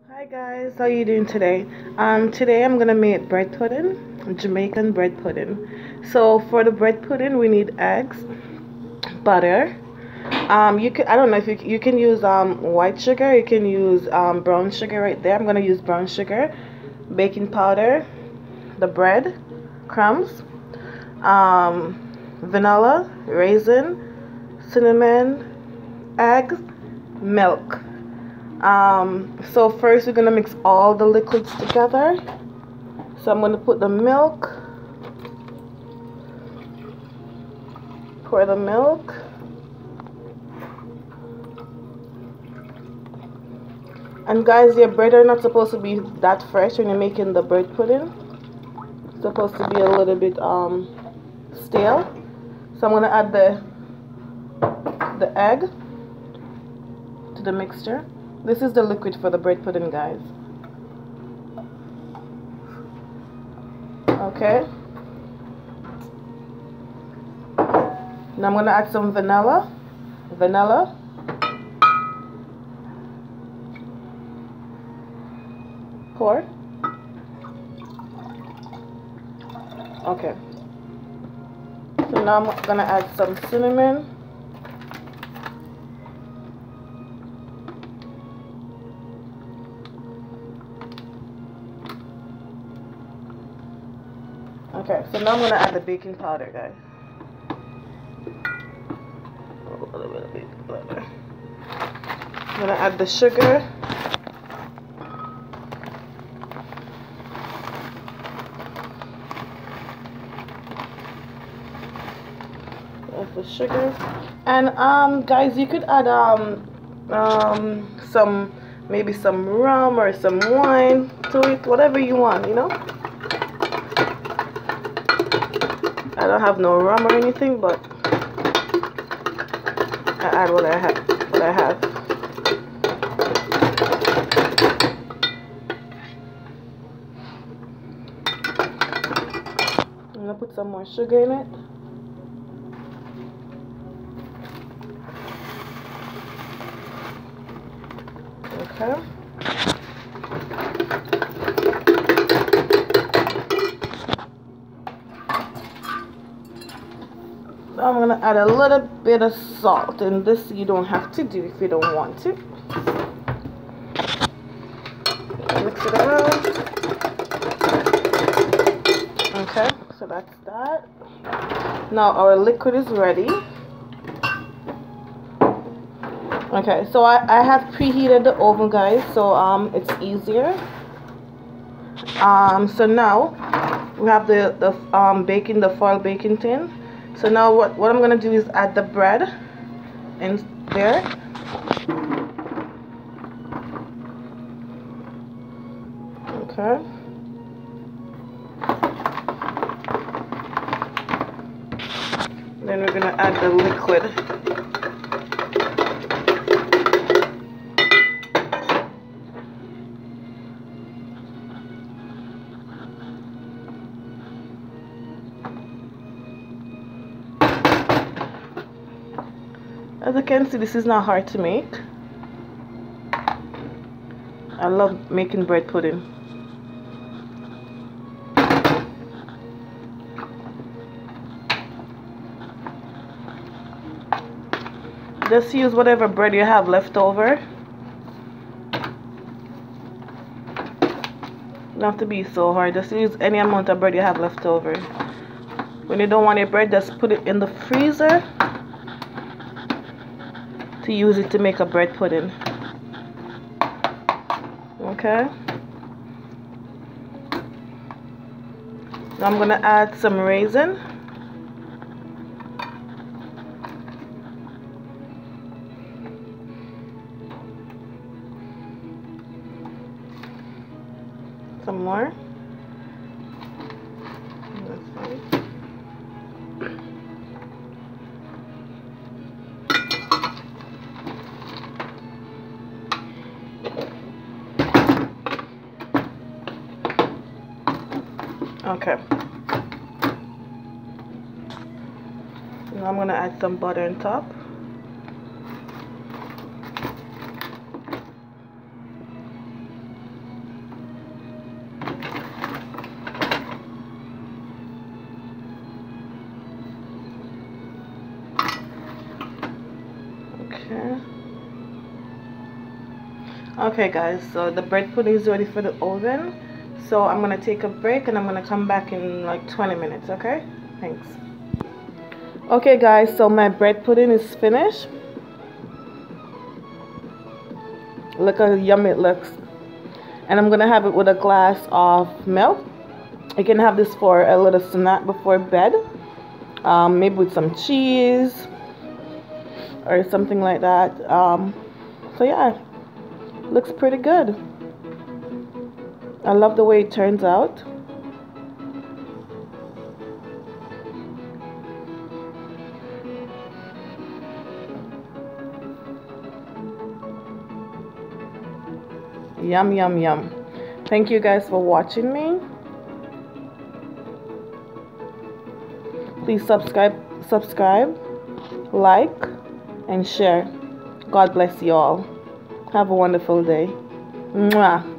Hi guys, how you doing today? Today I'm gonna make bread pudding, Jamaican bread pudding. So for the bread pudding, we need eggs, butter. You can I don't know if you can use white sugar, you can use brown sugar right there. I'm gonna use brown sugar, baking powder, the bread, crumbs, vanilla, raisin, cinnamon, eggs, milk. So first we're gonna mix all the liquids together. So I'm gonna put the milk, pour the milk, and guys, your bread are not supposed to be that fresh when you're making the bread pudding. It's supposed to be a little bit stale. So I'm gonna add the egg to the mixture. This is the liquid for the bread pudding, guys. Okay. Now I'm gonna add some vanilla. Pour. Okay. So now I'm gonna add some cinnamon. Okay, so now I'm gonna add the baking powder, guys. A little bit of baking powder. I'm gonna add the sugar. That's the sugar. And guys, you could add some maybe some rum or some wine to it, whatever you want, you know. I don't have no rum or anything, but I add what I have. I'm gonna put some more sugar in it. Okay. Now I'm gonna add a little bit of salt, and this you don't have to do if you don't want to. Mix it around. Okay, so that's that. Now our liquid is ready. Okay, so I have preheated the oven, guys, so it's easier. So now we have the foil baking tin. So now what I'm gonna do is add the bread in there. Okay. Then we're gonna add the liquid. As you can see, this is not hard to make. I love making bread pudding. Just use whatever bread you have left over. Don't have to be so hard. Just use any amount of bread you have left over. When you don't want your bread, just put it in the freezer to use it to make a bread pudding. Okay. Now I'm gonna add some raisin. Some more. That's fine. Okay. Now I'm gonna add some butter on top. Okay guys, so the bread pudding is ready for the oven. So I'm gonna take a break and I'm gonna come back in like 20 minutes, okay? Thanks. Okay guys, so my bread pudding is finished. Look how yummy it looks. And I'm gonna have it with a glass of milk. You can have this for a little snack before bed. Maybe with some cheese or something like that. So yeah, looks pretty good. I love the way it turns out. Yum, yum, yum. Thank you guys for watching me. Please subscribe, like, and share. God bless you all. Have a wonderful day. Mwah.